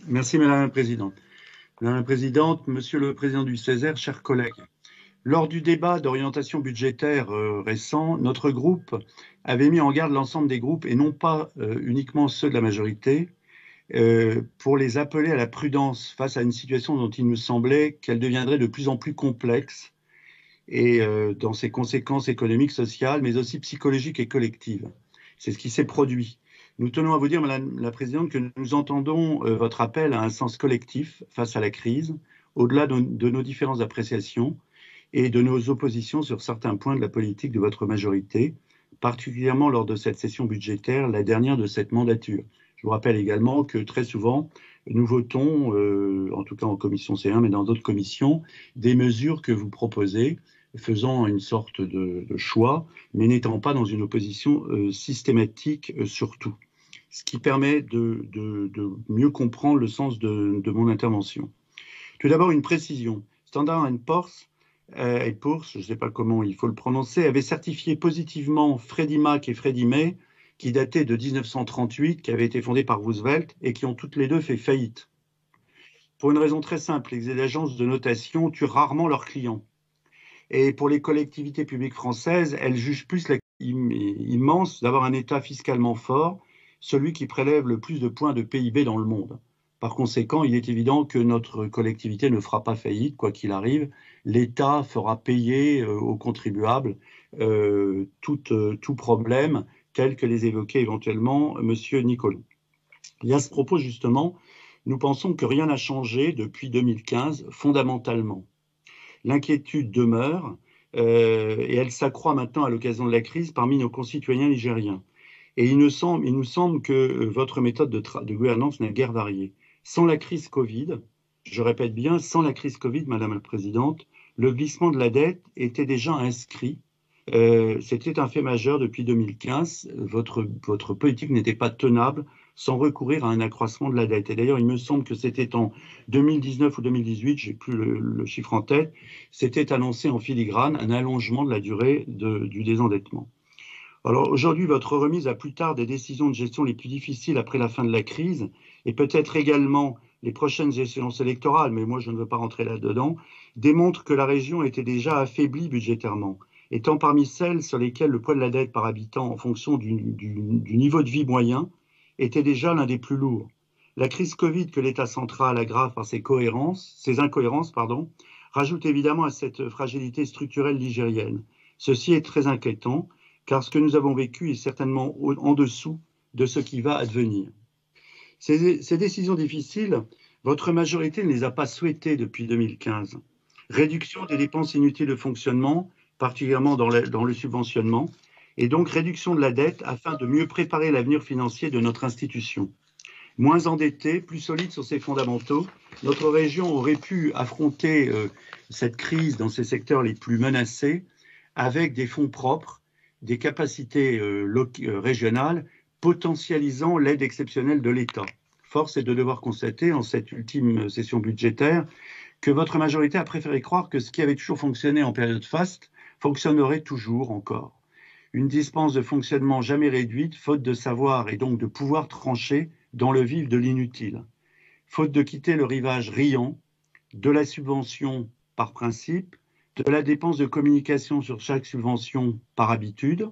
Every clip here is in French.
Merci Madame la Présidente. Madame la Présidente, Monsieur le Président du Césaire, chers collègues, lors du débat d'orientation budgétaire récent, notre groupe avait mis en garde l'ensemble des groupes et non pas uniquement ceux de la majorité pour les appeler à la prudence face à une situation dont il nous semblait qu'elle deviendrait de plus en plus complexe et dans ses conséquences économiques, sociales, mais aussi psychologiques et collectives. C'est ce qui s'est produit. Nous tenons à vous dire, Madame la Présidente, que nous entendons votre appel à un sens collectif face à la crise, au-delà de nos différentes appréciations et de nos oppositions sur certains points de la politique de votre majorité, particulièrement lors de cette session budgétaire, la dernière de cette mandature. Je vous rappelle également que très souvent, nous votons, en tout cas en commission C1, mais dans d'autres commissions, des mesures que vous proposez, faisant une sorte de choix, mais n'étant pas dans une opposition systématique sur tout. Ce qui permet de mieux comprendre le sens de mon intervention. Tout d'abord, une précision. Standard & Poor's, je ne sais pas comment il faut le prononcer, avait certifié positivement Freddie Mac et Freddie May, qui dataient de 1938, qui avaient été fondés par Roosevelt et qui ont toutes les deux fait faillite. Pour une raison très simple, les agences de notation tuent rarement leurs clients. Et pour les collectivités publiques françaises, elles jugent plus immense d'avoir un État fiscalement fort, celui qui prélève le plus de points de PIB dans le monde. Par conséquent, il est évident que notre collectivité ne fera pas faillite, quoi qu'il arrive. L'État fera payer aux contribuables tout problème, tel que les évoquait éventuellement M. Nicolon. Et à ce propos, justement, nous pensons que rien n'a changé depuis 2015, fondamentalement. L'inquiétude demeure et elle s'accroît maintenant à l'occasion de la crise parmi nos concitoyens nigériens. Et il nous semble que votre méthode de gouvernance n'a guère varié. Sans la crise Covid, je répète bien, sans la crise Covid, Madame la Présidente, le glissement de la dette était déjà inscrit. C'était un fait majeur depuis 2015. Votre politique n'était pas tenable sans recourir à un accroissement de la dette. Et d'ailleurs, il me semble que c'était en 2019 ou 2018, j'ai plus le chiffre en tête, c'était annoncé en filigrane un allongement de la durée du désendettement. Alors aujourd'hui, votre remise à plus tard des décisions de gestion les plus difficiles après la fin de la crise, et peut-être également les prochaines échéances électorales, mais moi je ne veux pas rentrer là-dedans, démontre que la région était déjà affaiblie budgétairement, étant parmi celles sur lesquelles le poids de la dette par habitant en fonction du niveau de vie moyen était déjà l'un des plus lourds. La crise Covid que l'État central aggrave par ses incohérences, rajoute évidemment à cette fragilité structurelle nigérienne. Ceci est très inquiétant, car ce que nous avons vécu est certainement en dessous de ce qui va advenir. Ces décisions difficiles, votre majorité ne les a pas souhaitées depuis 2015. Réduction des dépenses inutiles de fonctionnement, particulièrement dans le subventionnement, et donc réduction de la dette afin de mieux préparer l'avenir financier de notre institution. Moins endettée, plus solide sur ses fondamentaux, notre région aurait pu affronter cette crise dans ses secteurs les plus menacés avec des fonds propres, des capacités régionales potentialisant l'aide exceptionnelle de l'État. Force est de devoir constater en cette ultime session budgétaire que votre majorité a préféré croire que ce qui avait toujours fonctionné en période faste fonctionnerait toujours encore. Une dispense de fonctionnement jamais réduite, faute de savoir et donc de pouvoir trancher dans le vif de l'inutile. Faute de quitter le rivage riant de la subvention par principe, de la dépense de communication sur chaque subvention par habitude.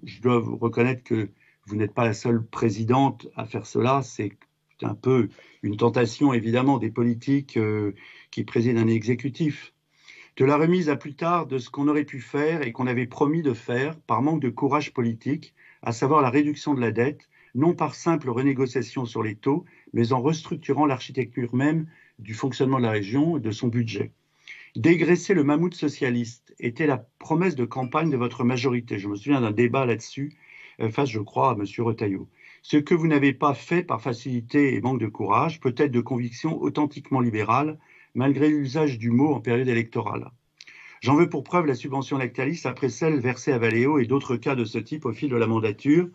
Je dois vous reconnaître que vous n'êtes pas la seule présidente à faire cela. C'est un peu une tentation, évidemment, des politiques qui président un exécutif. De la remise à plus tard de ce qu'on aurait pu faire et qu'on avait promis de faire par manque de courage politique, à savoir la réduction de la dette, non par simple renégociation sur les taux, mais en restructurant l'architecture même du fonctionnement de la région et de son budget. Dégraisser le mammouth socialiste était la promesse de campagne de votre majorité. Je me souviens d'un débat là-dessus, face, je crois, à M. Retailleau. Ce que vous n'avez pas fait par facilité et manque de courage, peut-être de conviction authentiquement libérale, malgré l'usage du mot en période électorale. J'en veux pour preuve la subvention Lactalis après celle versée à Valeo et d'autres cas de ce type au fil de la mandature.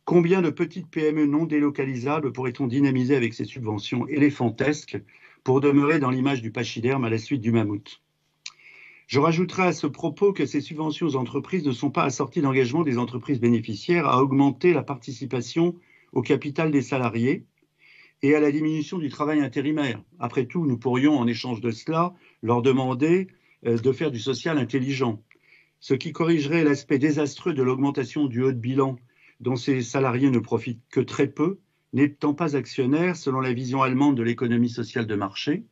Combien de petites PME non délocalisables pourrait-on dynamiser avec ces subventions éléphantesques pour demeurer dans l'image du pachyderme à la suite du mammouth? Je rajouterai à ce propos que ces subventions aux entreprises ne sont pas assorties d'engagement des entreprises bénéficiaires à augmenter la participation au capital des salariés et à la diminution du travail intérimaire. Après tout, nous pourrions, en échange de cela, leur demander de faire du social intelligent, ce qui corrigerait l'aspect désastreux de l'augmentation du haut de bilan dont ces salariés ne profitent que très peu, n'étant pas actionnaires selon la vision allemande de l'économie sociale de marché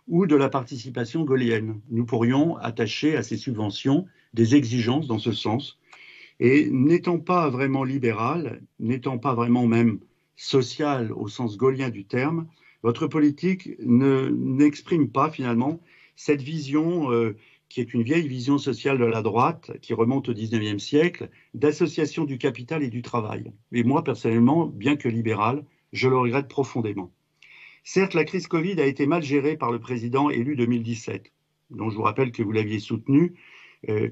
ou de la participation gaullienne. Nous pourrions attacher à ces subventions des exigences dans ce sens. Et n'étant pas vraiment libéral, n'étant pas vraiment même social au sens gaullien du terme, votre politique n'exprime pas finalement cette vision qui est une vieille vision sociale de la droite, qui remonte au XIXe siècle, d'association du capital et du travail. Et moi, personnellement, bien que libéral, je le regrette profondément. Certes, la crise Covid a été mal gérée par le président élu 2017, dont je vous rappelle que vous l'aviez soutenu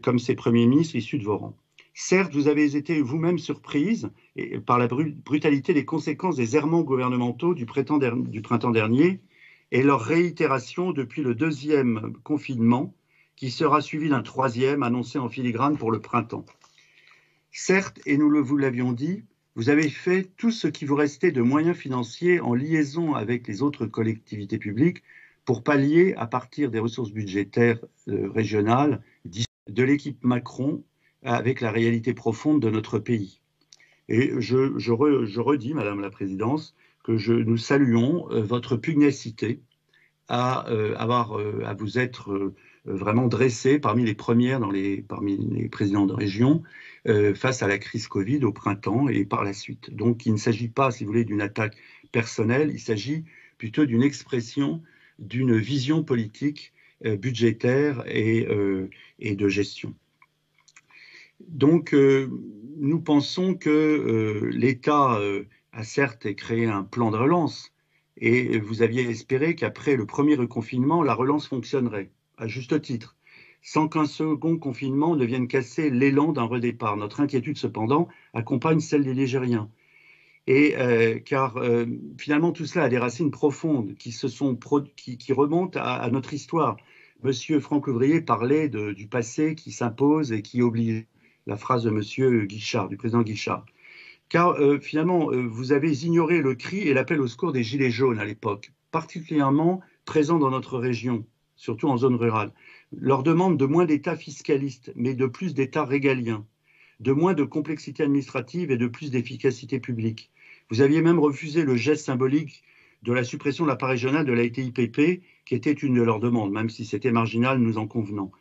comme ses premiers ministres issus de vos rangs. Certes, vous avez été vous-même surprise par la brutalité des conséquences des errements gouvernementaux du printemps dernier et leur réitération depuis le deuxième confinement, qui sera suivi d'un troisième annoncé en filigrane pour le printemps. Certes, et nous vous l'avions dit, vous avez fait tout ce qui vous restait de moyens financiers en liaison avec les autres collectivités publiques pour pallier, à partir des ressources budgétaires régionales, de l'équipe Macron avec la réalité profonde de notre pays. Et je redis, Madame la Présidente, que nous saluons votre pugnacité à vous être vraiment dressée parmi les premières parmi les présidents de région face à la crise Covid au printemps et par la suite. Donc il ne s'agit pas, si vous voulez, d'une attaque personnelle, il s'agit plutôt d'une expression d'une vision politique, budgétaire et de gestion. Donc, nous pensons que l'État a certes créé un plan de relance et vous aviez espéré qu'après le premier reconfinement, la relance fonctionnerait, à juste titre, sans qu'un second confinement ne vienne casser l'élan d'un redépart. Notre inquiétude, cependant, accompagne celle des Ligériens. Et car finalement, tout cela a des racines profondes qui remontent à notre histoire. Monsieur Franck Ouvrier parlait du passé qui s'impose et qui oblige. La phrase de monsieur Guichard, du président Guichard. Car finalement, vous avez ignoré le cri et l'appel au secours des Gilets jaunes à l'époque, particulièrement présents dans notre région, surtout en zone rurale. Leur demande de moins d'État fiscaliste, mais de plus d'État régalien, de moins de complexité administrative et de plus d'efficacité publique. Vous aviez même refusé le geste symbolique de la suppression de la part régionale de la TIPP, qui était une de leurs demandes, même si c'était marginal, nous en convenons.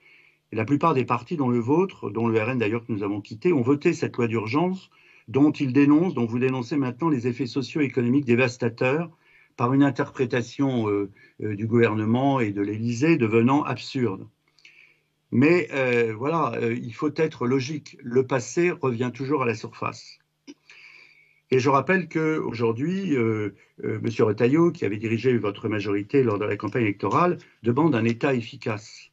Et la plupart des partis, dont le vôtre, dont le RN d'ailleurs que nous avons quitté, ont voté cette loi d'urgence dont vous dénoncez maintenant les effets socio-économiques dévastateurs par une interprétation du gouvernement et de l'Élysée devenant absurde. Mais voilà, il faut être logique. Le passé revient toujours à la surface. Et je rappelle qu'aujourd'hui, M. Retailleau, qui avait dirigé votre majorité lors de la campagne électorale, demande un État efficace.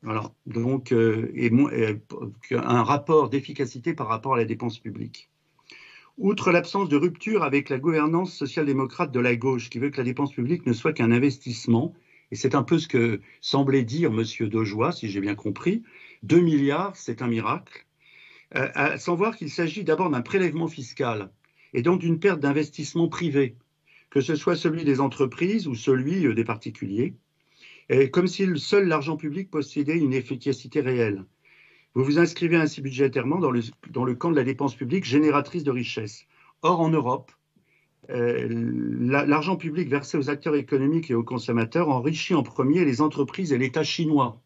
Voilà. Donc, un rapport d'efficacité par rapport à la dépense publique. Outre l'absence de rupture avec la gouvernance social-démocrate de la gauche, qui veut que la dépense publique ne soit qu'un investissement, et c'est un peu ce que semblait dire M. Daujoie, si j'ai bien compris, 2 milliards, c'est un miracle, sans voir qu'il s'agit d'abord d'un prélèvement fiscal, et donc d'une perte d'investissement privé, que ce soit celui des entreprises ou celui des particuliers, comme si seul l'argent public possédait une efficacité réelle. Vous vous inscrivez ainsi budgétairement dans le camp de la dépense publique génératrice de richesse. Or, en Europe, l'argent public versé aux acteurs économiques et aux consommateurs enrichit en premier les entreprises et l'État chinois,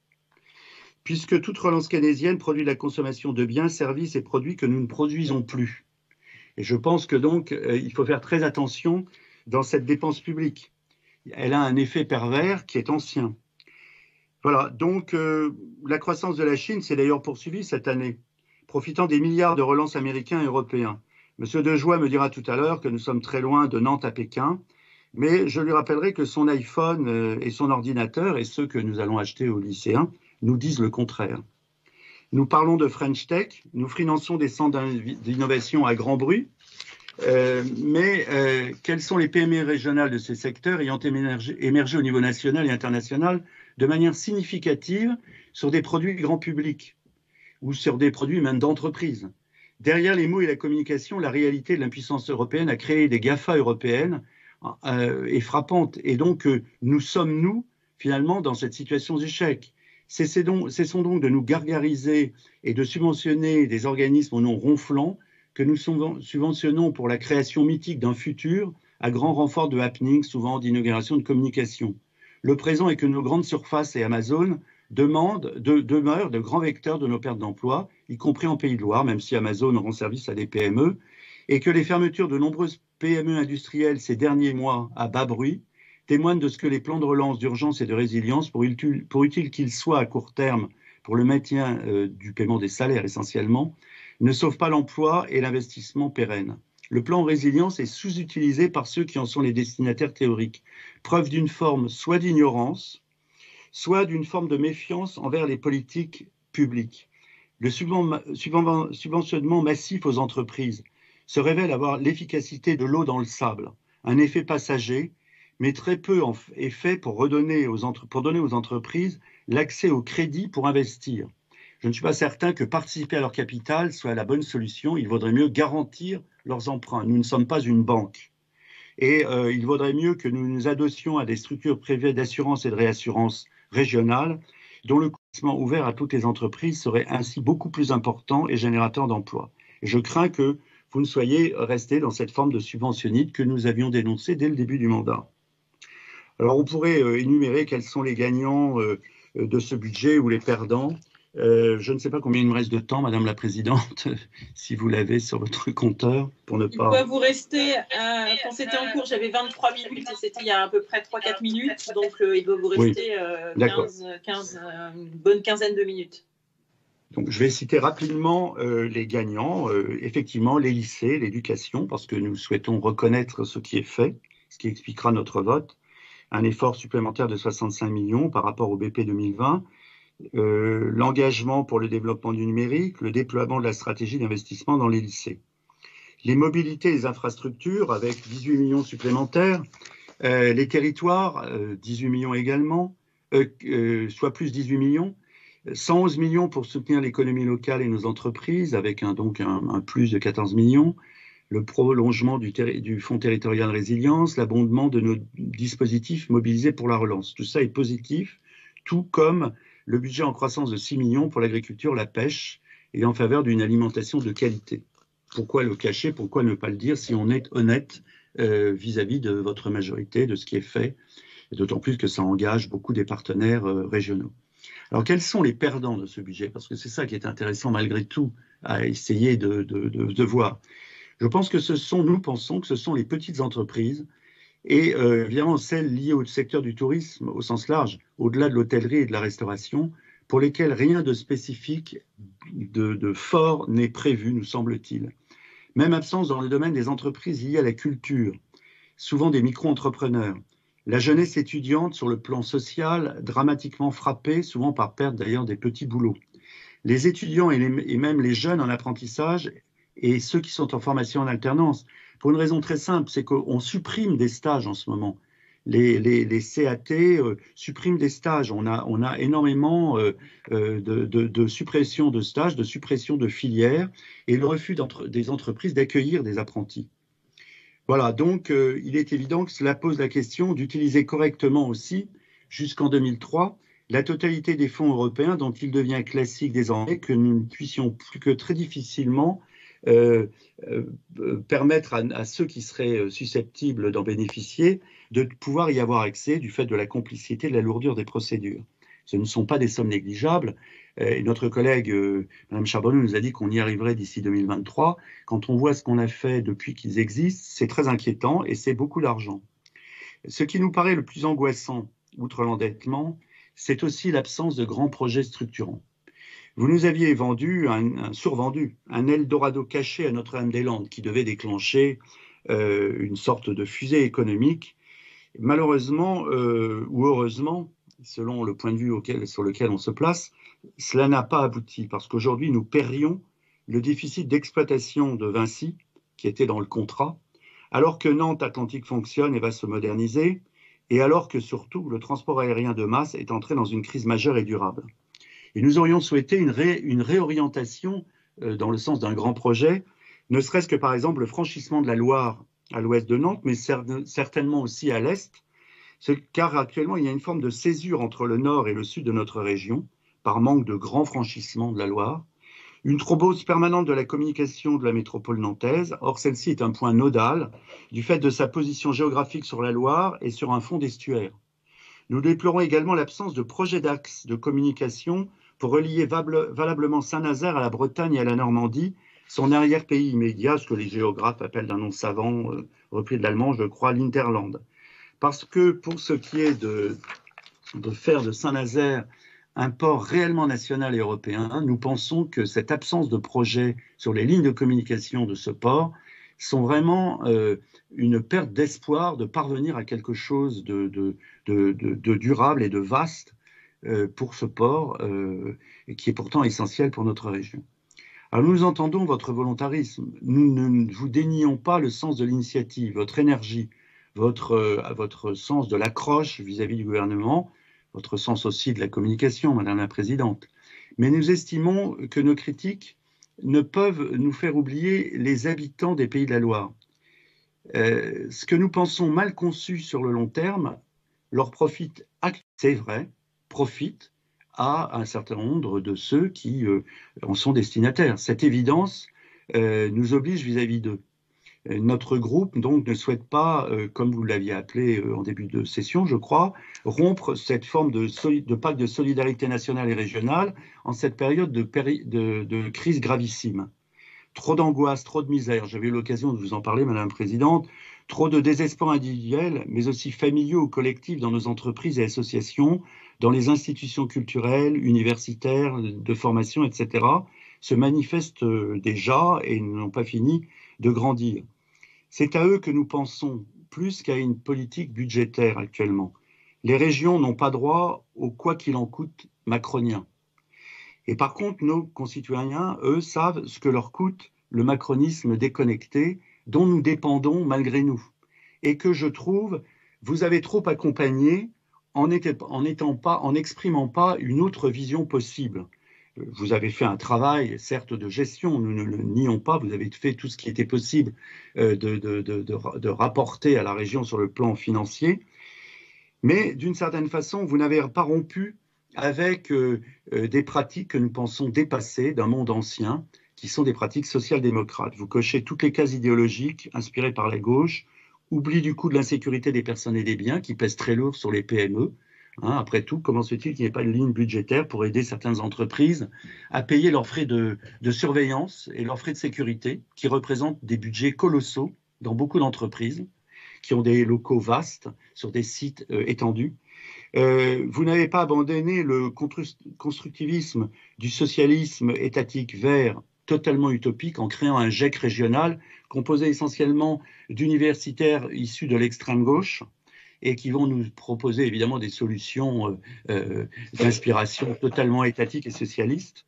puisque toute relance keynésienne produit la consommation de biens, services et produits que nous ne produisons plus. Et je pense que donc, il faut faire très attention dans cette dépense publique. Elle a un effet pervers qui est ancien. Voilà, donc la croissance de la Chine s'est d'ailleurs poursuivie cette année, profitant des milliards de relance américains et européens. Monsieur Daujoie me dira tout à l'heure que nous sommes très loin de Nantes à Pékin, mais je lui rappellerai que son iPhone et son ordinateur, et ceux que nous allons acheter aux lycéens, nous disent le contraire. Nous parlons de French Tech, nous finançons des centres d'innovation à grand bruit, mais quelles sont les PME régionales de ces secteurs ayant émergé au niveau national et international de manière significative sur des produits grand public ou sur des produits même d'entreprise? Derrière les mots et la communication, la réalité de l'impuissance européenne a créé des GAFA européennes est frappante. Et donc, nous sommes, nous, finalement, dans cette situation d'échec. Cessons donc de nous gargariser et de subventionner des organismes au nom ronflant que nous subventionnons pour la création mythique d'un futur à grand renfort de happening, souvent d'inauguration de communication. Le présent est que nos grandes surfaces et Amazon demeurent de grands vecteurs de nos pertes d'emplois, y compris en Pays de Loire, même si Amazon rend service à des PME, et que les fermetures de nombreuses PME industrielles ces derniers mois à bas bruit témoignent de ce que les plans de relance d'urgence et de résilience, pour utile qu'ils soient à court terme pour le maintien du paiement des salaires essentiellement, ne sauvent pas l'emploi et l'investissement pérenne. Le plan résilience est sous-utilisé par ceux qui en sont les destinataires théoriques, preuve d'une forme soit d'ignorance, soit d'une forme de méfiance envers les politiques publiques. Le subventionnement massif aux entreprises se révèle avoir l'efficacité de l'eau dans le sable, un effet passager, mais très peu est fait pour donner aux entreprises l'accès au crédit pour investir. Je ne suis pas certain que participer à leur capital soit la bonne solution. Il vaudrait mieux garantir leurs emprunts. Nous ne sommes pas une banque. Et il vaudrait mieux que nous nous adossions à des structures privées d'assurance et de réassurance régionales, dont le financement ouvert à toutes les entreprises serait ainsi beaucoup plus important et générateur d'emplois. Et je crains que vous ne soyez restés dans cette forme de subventionnite que nous avions dénoncée dès le début du mandat. Alors, on pourrait énumérer quels sont les gagnants de ce budget ou les perdants. Je ne sais pas combien il me reste de temps, Madame la Présidente, si vous l'avez sur votre compteur, pour ne pas… Il doit vous rester, quand c'était en cours, j'avais 23 minutes et c'était il y a à peu près 3-4 minutes, donc il doit vous rester une bonne quinzaine de minutes. Donc, je vais citer rapidement les gagnants. Effectivement, les lycées, l'éducation, parce que nous souhaitons reconnaître ce qui est fait, ce qui expliquera notre vote. Un effort supplémentaire de 65 millions par rapport au BP 2020. L'engagement pour le développement du numérique, le déploiement de la stratégie d'investissement dans les lycées. Les mobilités et les infrastructures avec 18 millions supplémentaires. Les territoires, 18 millions également, soit plus 18 millions. 111 millions pour soutenir l'économie locale et nos entreprises, avec donc un plus de 14 millions. Le prolongement du Fonds territorial de résilience, l'abondement de nos dispositifs mobilisés pour la relance. Tout ça est positif, tout comme le budget en croissance de 6 millions pour l'agriculture, la pêche et en faveur d'une alimentation de qualité. Pourquoi le cacher, pourquoi ne pas le dire si on est honnête vis-à-vis de votre majorité, de ce qui est fait, et d'autant plus que ça engage beaucoup des partenaires régionaux. Alors, quels sont les perdants de ce budget? Parce que c'est ça qui est intéressant malgré tout à essayer de voir. Je pense que nous pensons que ce sont les petites entreprises et évidemment celles liées au secteur du tourisme au sens large, au-delà de l'hôtellerie et de la restauration, pour lesquelles rien de spécifique, de fort n'est prévu, nous semble-t-il. Même absence dans le domaine des entreprises liées à la culture, souvent des micro-entrepreneurs. La jeunesse étudiante sur le plan social, dramatiquement frappée, souvent par perte d'ailleurs des petits boulots. Les étudiants et même les jeunes en apprentissage et ceux qui sont en formation en alternance, pour une raison très simple, c'est qu'on supprime des stages en ce moment. Les CAT suppriment des stages. On a énormément de suppression de stages, de suppression de filières et le refus des entreprises d'accueillir des apprentis. Voilà, donc il est évident que cela pose la question d'utiliser correctement aussi, jusqu'en 2003, la totalité des fonds européens dont il devient classique désormais que nous ne puissions plus que très difficilement permettre à ceux qui seraient susceptibles d'en bénéficier de pouvoir y avoir accès du fait de la complicité, de la lourdeur des procédures. Ce ne sont pas des sommes négligeables. Et notre collègue, Mme Charbonneau, nous a dit qu'on y arriverait d'ici 2023. Quand on voit ce qu'on a fait depuis qu'ils existent, c'est très inquiétant et c'est beaucoup d'argent. Ce qui nous paraît le plus angoissant, outre l'endettement, c'est aussi l'absence de grands projets structurants. Vous nous aviez survendu un Eldorado caché à Notre-Dame-des-Landes qui devait déclencher une sorte de fusée économique. Malheureusement ou heureusement, selon le point de vue sur lequel on se place, cela n'a pas abouti parce qu'aujourd'hui, nous paierions le déficit d'exploitation de Vinci, qui était dans le contrat, alors que Nantes Atlantique fonctionne et va se moderniser, et alors que surtout le transport aérien de masse est entré dans une crise majeure et durable. Et nous aurions souhaité une réorientation dans le sens d'un grand projet, ne serait-ce que par exemple le franchissement de la Loire à l'ouest de Nantes, mais certainement aussi à l'est, car actuellement il y a une forme de césure entre le nord et le sud de notre région, par manque de grands franchissements de la Loire, une thrombose permanente de la communication de la métropole nantaise. Or, celle-ci est un point nodal du fait de sa position géographique sur la Loire et sur un fond d'estuaire. Nous déplorons également l'absence de projet d'axe de communication pour relier valablement Saint-Nazaire à la Bretagne et à la Normandie, son arrière-pays immédiat, ce que les géographes appellent d'un nom savant, repris de l'allemand, je crois, l'Interland. Parce que pour ce qui est de faire de Saint-Nazaire un port réellement national et européen, nous pensons que cette absence de projet sur les lignes de communication de ce port sont vraiment une perte d'espoir de parvenir à quelque chose de durable et de vaste pour ce port, qui est pourtant essentiel pour notre région. Alors nous entendons votre volontarisme, nous ne vous dénions pas le sens de l'initiative, votre énergie, votre sens de l'accroche vis-à-vis du gouvernement, votre sens aussi de la communication, Madame la Présidente. Mais nous estimons que nos critiques ne peuvent nous faire oublier les habitants des Pays de la Loire. Ce que nous pensons mal conçu sur le long terme leur profite, c'est vrai, profite à un certain nombre de ceux qui en sont destinataires. Cette évidence nous oblige vis-à-vis d'eux. Notre groupe donc ne souhaite pas, comme vous l'aviez appelé en début de session, je crois, rompre cette forme de pacte de solidarité nationale et régionale en cette période de crise gravissime. Trop d'angoisse, trop de misère, j'avais eu l'occasion de vous en parler, Madame la Présidente, trop de désespoir individuel, mais aussi familiaux ou collectifs dans nos entreprises et associations, dans les institutions culturelles, universitaires, de formation, etc., se manifestent déjà et n'ont pas fini de grandir. C'est à eux que nous pensons, plus qu'à une politique budgétaire actuellement. Les régions n'ont pas droit au quoi qu'il en coûte macronien. Et par contre, nos concitoyens, eux, savent ce que leur coûte le macronisme déconnecté dont nous dépendons malgré nous. Et que je trouve, vous avez trop accompagné en n'exprimant pas une autre vision possible. Vous avez fait un travail, certes, de gestion, nous ne le nions pas, vous avez fait tout ce qui était possible de rapporter à la région sur le plan financier, mais d'une certaine façon, vous n'avez pas rompu avec des pratiques que nous pensons dépassées d'un monde ancien, qui sont des pratiques social-démocrates. Vous cochez toutes les cases idéologiques inspirées par la gauche, oubli du coût de l'insécurité des personnes et des biens, qui pèse très lourd sur les PME. Après tout, comment se fait-il qu'il n'y ait pas de ligne budgétaire pour aider certaines entreprises à payer leurs frais de surveillance et leurs frais de sécurité, qui représentent des budgets colossaux dans beaucoup d'entreprises, qui ont des locaux vastes sur des sites étendus. Vous n'avez pas abandonné le constructivisme du socialisme étatique vert totalement utopique en créant un GIEC régional composé essentiellement d'universitaires issus de l'extrême gauche, et qui vont nous proposer évidemment des solutions d'inspiration totalement étatiques et socialistes.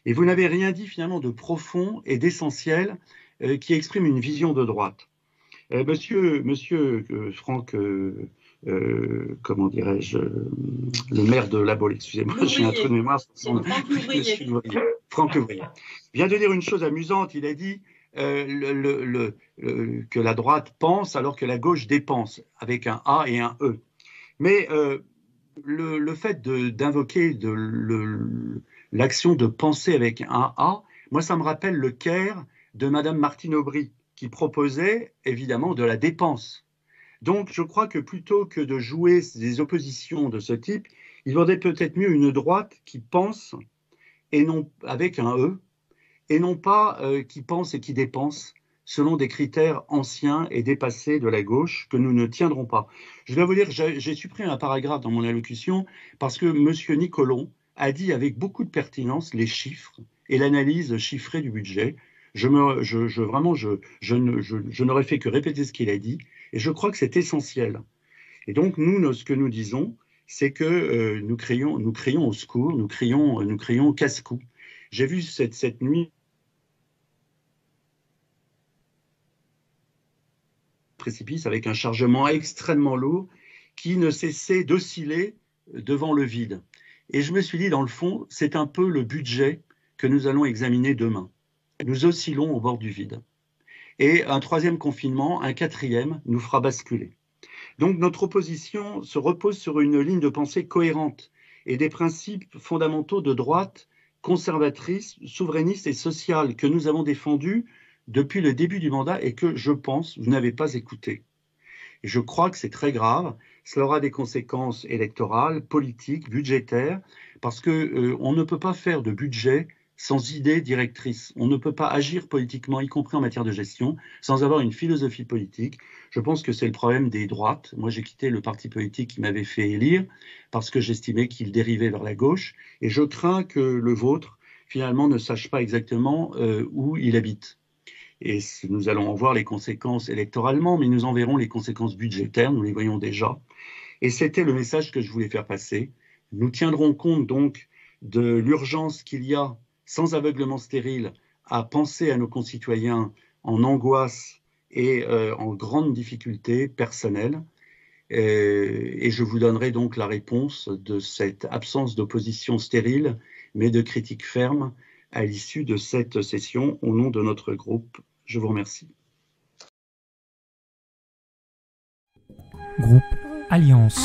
Et vous n'avez rien dit finalement de profond et d'essentiel qui exprime une vision de droite. Monsieur Franck, comment dirais-je, le maire de La Baule, excusez-moi, j'ai un trou de mémoire. Franck Louvrier vient de dire une chose amusante, il a dit que la droite pense alors que la gauche dépense, avec un A et un E. Mais le fait d'invoquer l'action de penser avec un A, moi ça me rappelle le Caire de Madame Martine Aubry, qui proposait évidemment de la dépense. Donc je crois que plutôt que de jouer des oppositions de ce type, il vaudrait peut-être mieux une droite qui pense, et non avec un E, et non pas qui pense et qui dépense selon des critères anciens et dépassés de la gauche que nous ne tiendrons pas. Je dois vous dire, j'ai supprimé un paragraphe dans mon allocution parce que M. Nicolon a dit avec beaucoup de pertinence les chiffres et l'analyse chiffrée du budget. Je n'aurais fait que répéter ce qu'il a dit, et je crois que c'est essentiel. Et donc, ce que nous disons, c'est que nous crions au secours, nous crions casse-cou. J'ai vu cette nuit précipice avec un chargement extrêmement lourd qui ne cessait d'osciller devant le vide. Et je me suis dit, dans le fond, c'est un peu le budget que nous allons examiner demain. Nous oscillons au bord du vide. et un troisième confinement, un quatrième, nous fera basculer. Donc notre opposition se repose sur une ligne de pensée cohérente et des principes fondamentaux de droite, conservatrice, souverainiste et sociale que nous avons défendus depuis le début du mandat et que, je pense, vous n'avez pas écouté. Et je crois que c'est très grave. Cela aura des conséquences électorales, politiques, budgétaires, parce qu'on ne peut pas faire de budget sans idée directrice. On ne peut pas agir politiquement, y compris en matière de gestion, sans avoir une philosophie politique. Je pense que c'est le problème des droites. Moi, j'ai quitté le parti politique qui m'avait fait élire parce que j'estimais qu'il dérivait vers la gauche. Et je crains que le vôtre, finalement, ne sache pas exactement où il habite. Et nous allons en voir les conséquences électoralement, mais nous en verrons les conséquences budgétaires, nous les voyons déjà. Et c'était le message que je voulais faire passer. Nous tiendrons compte donc de l'urgence qu'il y a, sans aveuglement stérile, à penser à nos concitoyens en angoisse et en grande difficulté personnelle. Et je vous donnerai donc la réponse de cette absence d'opposition stérile, mais de critique ferme à l'issue de cette session au nom de notre groupe. Je vous remercie. Groupe Alliance.